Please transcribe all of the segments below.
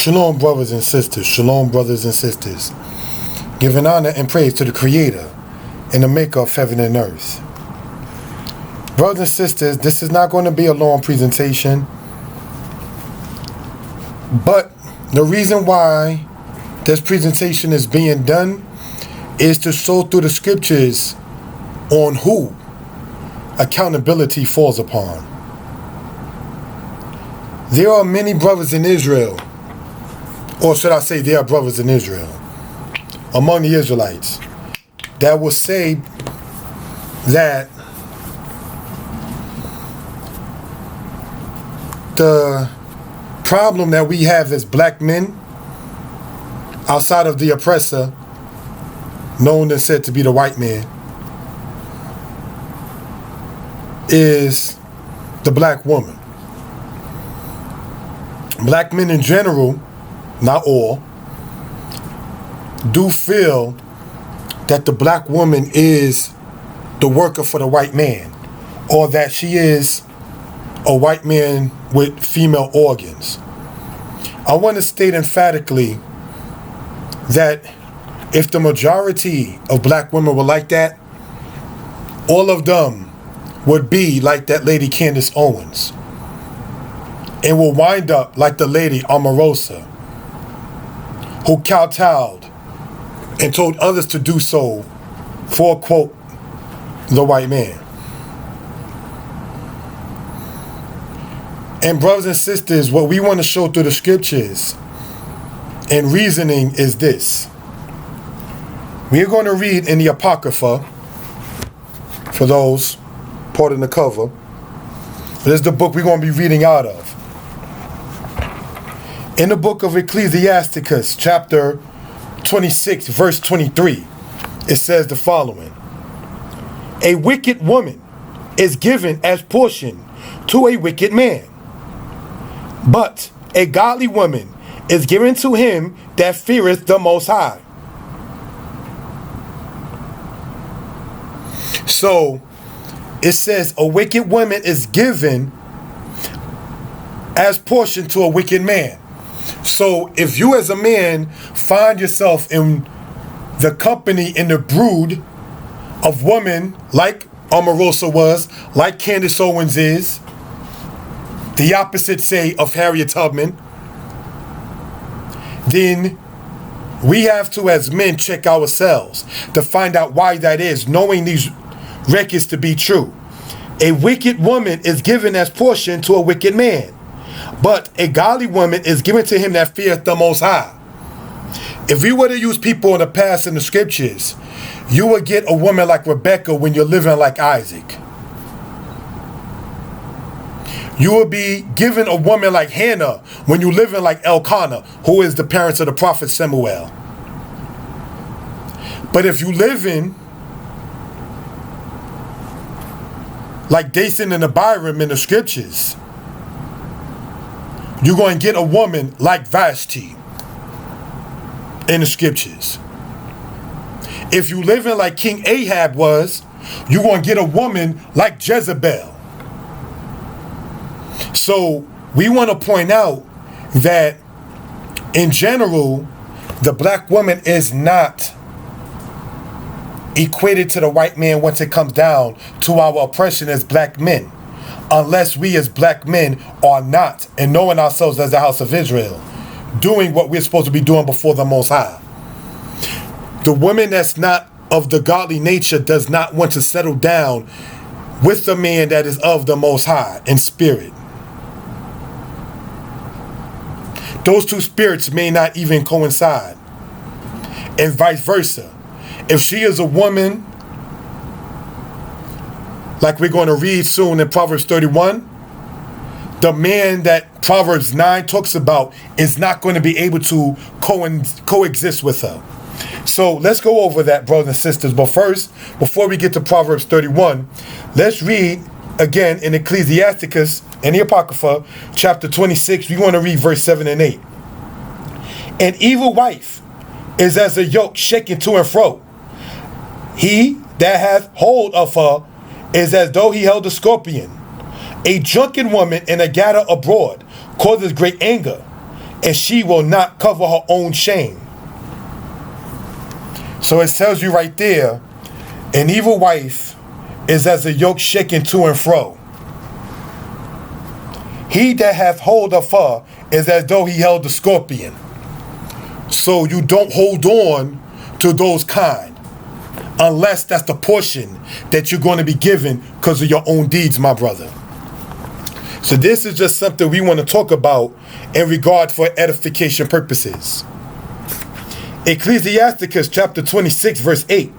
Shalom, brothers and sisters. Shalom, brothers and sisters. Giving honor and praise to the Creator and the Maker of heaven and earth. Brothers and sisters, this is not going to be a long presentation. But the reason why this presentation is being done is to show through the scriptures on who accountability falls upon. There are many brothers in Israel, or should I say there are brothers in Israel, among the Israelites, that will say that the problem that we have as black men, outside of the oppressor, known and said to be the white man, is the black woman. Black men in general, not all, do feel that the black woman is the worker for the white man, or that she is a white man with female organs. I want to state emphatically that if the majority of black women were like that, all of them would be like that lady Candace Owens, and will wind up like the lady Omarosa, who kowtowed and told others to do so for, quote, the white man. And brothers and sisters, what we want to show through the scriptures and reasoning is this. We're going to read in the Apocrypha, for those part in the cover. This is the book we're going to be reading out of. In the book of Ecclesiasticus, chapter 26, verse 23, it says the following. A wicked woman is given as portion to a wicked man, but a godly woman is given to him that feareth the Most High. So, it says a wicked woman is given as portion to a wicked man. So if you as a man find yourself in the company, in the brood of women like Omarosa was, like Candace Owens is, the opposite, say, of Harriet Tubman, then we have to, as men, check ourselves to find out why that is, knowing these records to be true. A wicked woman is given as portion to a wicked man, but a godly woman is given to him that feareth the Most High. If we were to use people in the past in the scriptures, you would get a woman like Rebecca when you're living like Isaac. You would be given a woman like Hannah when you're living like Elkanah, who is the parents of the prophet Samuel. But if you live in like Dathan and Abiram in the scriptures, you're going to get a woman like Vashti in the scriptures. If you live in like King Ahab was, you're going to get a woman like Jezebel. So we want to point out that in general, the black woman is not equated to the white man once it comes down to our oppression as black men, unless we as black men are not, and knowing ourselves as the house of Israel, doing what we're supposed to be doing before the Most High. The woman that's not of the godly nature does not want to settle down with the man that is of the Most High in spirit. Those two spirits may not even coincide, and vice versa. If she is a woman, like we're going to read soon in Proverbs 31, the man that Proverbs 9 talks about is not going to be able to coexist with her. So let's go over that, brothers and sisters. But first, before we get to Proverbs 31, let's read again in Ecclesiasticus, in the Apocrypha, chapter 26. We want to read verse 7 and 8. An evil wife is as a yoke shaken to and fro. He that hath hold of her is as though he held a scorpion. A drunken woman and a gatter abroad causes great anger. and she will not cover her own shame. So it tells you right there, an evil wife is as a yoke shaken to and fro. He that hath hold of her is as though he held the scorpion. So you don't hold on to those kind, unless that's the portion that you're going to be given because of your own deeds, my brother. So this is just something we want to talk about in regard for edification purposes. Ecclesiasticus chapter 26 verse 8.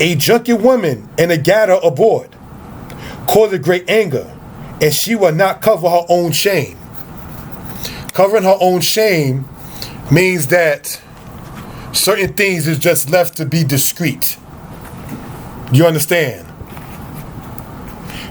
A drunken woman and a gatherer abroad causeth great anger, and she will not cover her own shame. Covering her own shame means that certain things is just left to be discreet. You understand?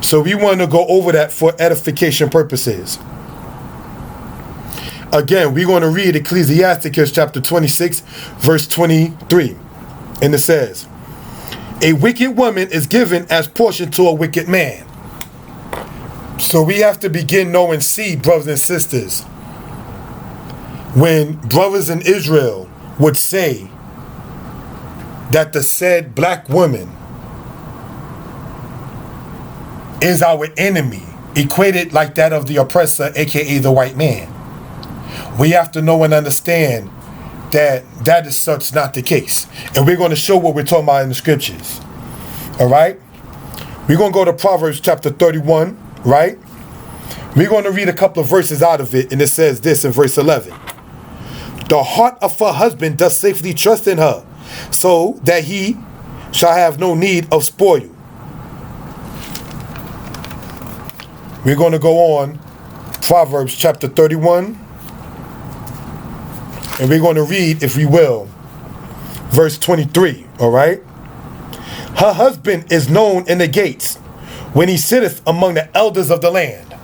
So we want to go over that for edification purposes. Again, we're going to read Ecclesiasticus chapter 26 verse 23. And it says, a wicked woman is given as portion to a wicked man. So we have to begin knowing, see, brothers and sisters, when brothers in Israel would say that the said black woman is our enemy, equated like that of the oppressor, aka the white man, we have to know and understand that that is such not the case. And we're going to show what we're talking about in the scriptures. All right? We're going to go to Proverbs chapter 31, right? We're going to read a couple of verses out of it, and it says this in verse 11. The heart of her husband does safely trust in her, so that he shall have no need of spoil. We're going to go on Proverbs chapter 31, and we're going to read, if we will, verse 23, all right? Her husband is known in the gates when he sitteth among the elders of the land.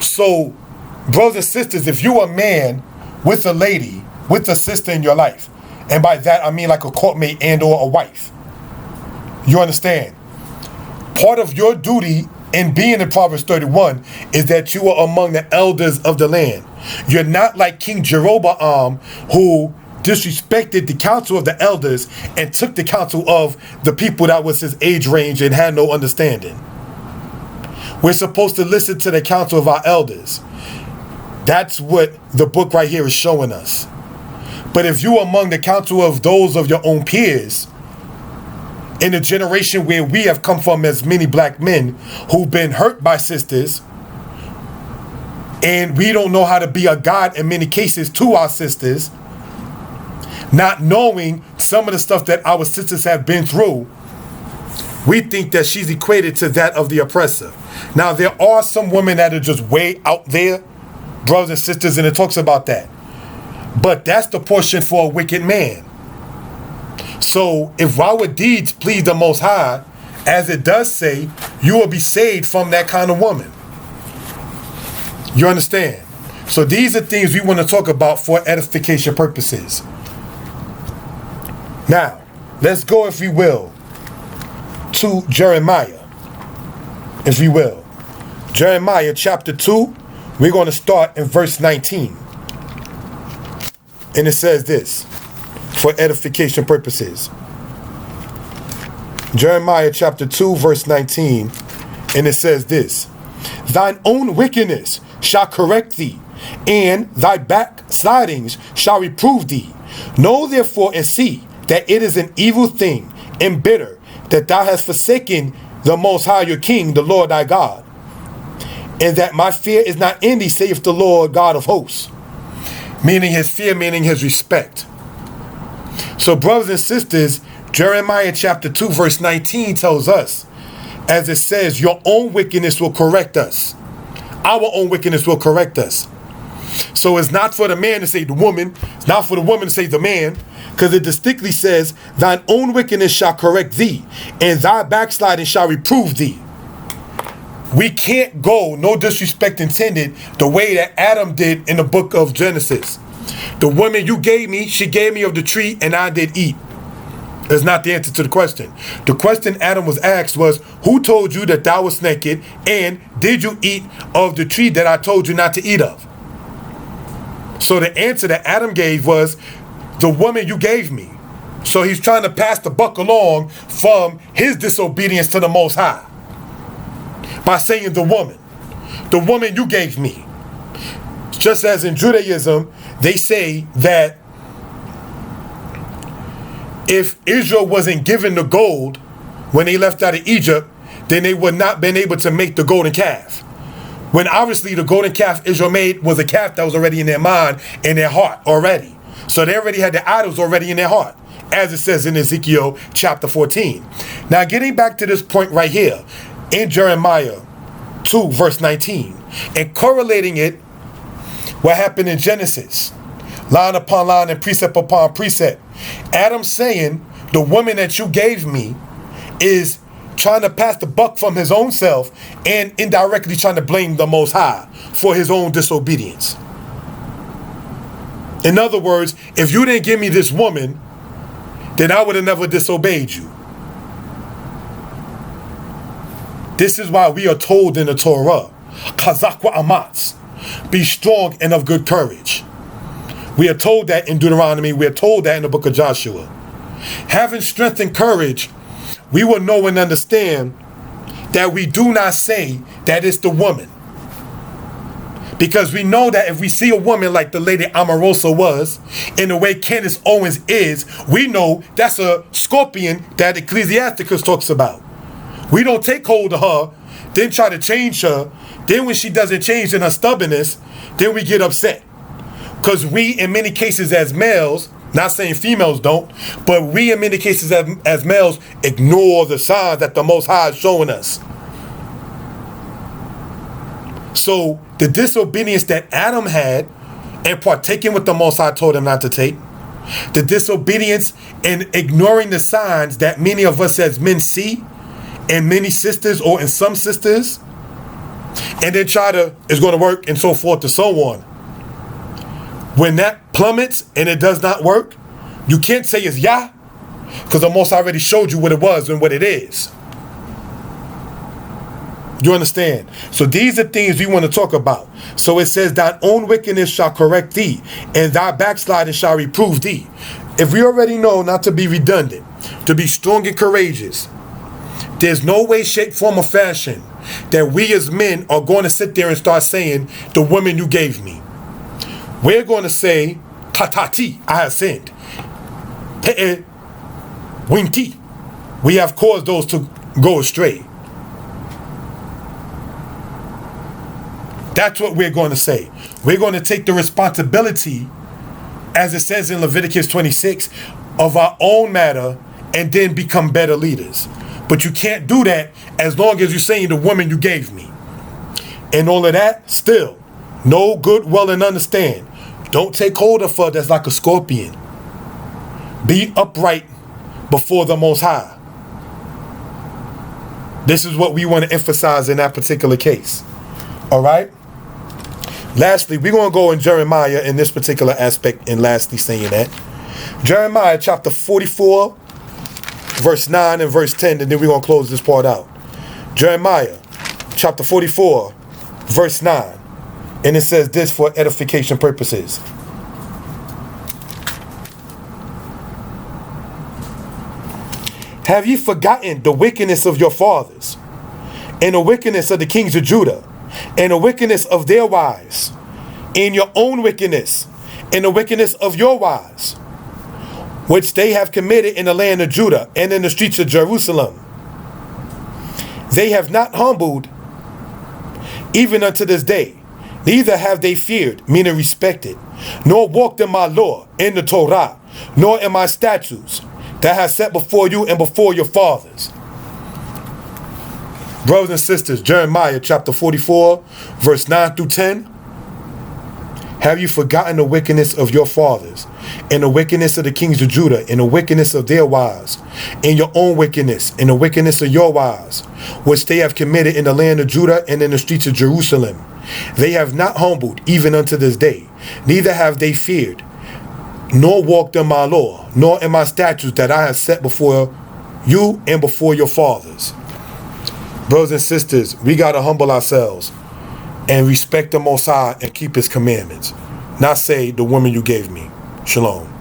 So, brothers and sisters, if you're a man with a lady, with a sister in your life, and by that I mean like a courtmate and or a wife, you understand? Part of your duty in being in Proverbs 31 is that you are among the elders of the land. You're not like King Jeroboam, who disrespected the counsel of the elders and took the counsel of the people that was his age range and had no understanding. We're supposed to listen to the counsel of our elders. That's what the book right here is showing us. But if you're among the counsel of those of your own peers, in a generation where we have come from as many black men who've been hurt by sisters, and we don't know how to be a God in many cases to our sisters, not knowing some of the stuff that our sisters have been through, we think that she's equated to that of the oppressor. Now, there are some women that are just way out there, brothers and sisters, and it talks about that. But that's the portion for a wicked man. So if our deeds please the Most High, as it does say, you will be saved from that kind of woman. You understand? So these are things we want to talk about for edification purposes. Now, let's go, if we will, to Jeremiah, if we will. Jeremiah chapter 2, we're going to start in verse 19. And it says this, for edification purposes. Jeremiah chapter 2, verse 19, and it says this, thine own wickedness shall correct thee, and thy backslidings shall reprove thee. Know therefore and see that it is an evil thing and bitter that thou hast forsaken the Most High your King, the Lord thy God, and that my fear is not in thee, saith the Lord God of hosts. Meaning his fear, meaning his respect. So brothers and sisters, Jeremiah chapter 2 verse 19 tells us, as it says, your own wickedness will correct us. Our own wickedness will correct us. So it's not for the man to say the woman, it's not for the woman to say the man, because it distinctly says, thine own wickedness shall correct thee, and thy backsliding shall reprove thee. We can't go, no disrespect intended, the way that Adam did in the book of Genesis. The woman you gave me, she gave me of the tree and I did eat. That's not the answer to the question. The question Adam was asked was, who told you that thou was naked, and did you eat of the tree that I told you not to eat of? So the answer that Adam gave was, the woman you gave me. So he's trying to pass the buck along from his disobedience to the Most High by saying the woman you gave me. Just as in Judaism, they say that if Israel wasn't given the gold when they left out of Egypt, then they would not been able to make the golden calf. When obviously the golden calf Israel made was a calf that was already in their mind, in their heart already. So they already had the idols already in their heart, as it says in Ezekiel chapter 14. Now getting back to this point right here, in Jeremiah 2 verse 19, and correlating it, what happened in Genesis, line upon line and precept upon precept. Adam saying, the woman that you gave me is trying to pass the buck from his own self and indirectly trying to blame the Most High for his own disobedience. In other words, if you didn't give me this woman, then I would have never disobeyed you. This is why we are told in the Torah, Chazak Amatz, be strong and of good courage. We are told that in Deuteronomy, we are told that in the book of Joshua. Having strength and courage, we will know and understand that we do not say that it's the woman. Because we know that if we see a woman like the lady Omarosa was, in the way Candace Owens is, we know that's a scorpion that Ecclesiasticus talks about. We don't take hold of her, then try to change her. Then when she doesn't change in her stubbornness, then we get upset. Because we, in many cases as males, not saying females don't, but we in many cases as males ignore the signs that the Most High is showing us. So the disobedience that Adam had and partaking what the Most High told him not to take, the disobedience and ignoring the signs that many of us as men see in many sisters or in some sisters, and then try to, it's going to work and so forth and so on. When that plummets and it does not work, you can't say it's Yah, because the Most High already showed you what it was and what it is. You understand? So these are things we want to talk about. So it says, thine own wickedness shall correct thee, and thy backsliding shall reprove thee. If we already know, not to be redundant, to be strong and courageous, there's no way, shape, form, or fashion that we as men are going to sit there and start saying, the woman you gave me. We're going to say, Tatati, I have sinned. Te'e, winti, we have caused those to go astray. That's what we're going to say. We're going to take the responsibility, as it says in Leviticus 26, of our own matter and then become better leaders. But you can't do that as long as you're saying the woman you gave me. And all of that, still, know good, well, and understand. Don't take hold of her that's like a scorpion. Be upright before the Most High. This is what we want to emphasize in that particular case. All right? Lastly, we're going to go in Jeremiah in this particular aspect, and lastly saying that. Jeremiah chapter 44, verse 9 and verse 10, and then we're going to close this part out. Jeremiah chapter 44, verse 9. And it says this for edification purposes. Have ye forgotten the wickedness of your fathers, and the wickedness of the kings of Judah, and the wickedness of their wives, and your own wickedness, and the wickedness of your wives, which they have committed in the land of Judah and in the streets of Jerusalem? They have not humbled, even unto this day. Neither have they feared, meaning respected, nor walked in my law, in the Torah, nor in my statutes, that I have set before you and before your fathers. Brothers and sisters, Jeremiah chapter 44, verse 9 through 10. Have you forgotten the wickedness of your fathers, and the wickedness of the kings of Judah, and the wickedness of their wives, and your own wickedness, and the wickedness of your wives, which they have committed in the land of Judah and in the streets of Jerusalem? They have not humbled even unto this day, neither have they feared, nor walked in my law, nor in my statutes that I have set before you and before your fathers. Brothers and sisters, we got to humble ourselves and respect the Most High and keep his commandments. not say the woman you gave me. Shalom.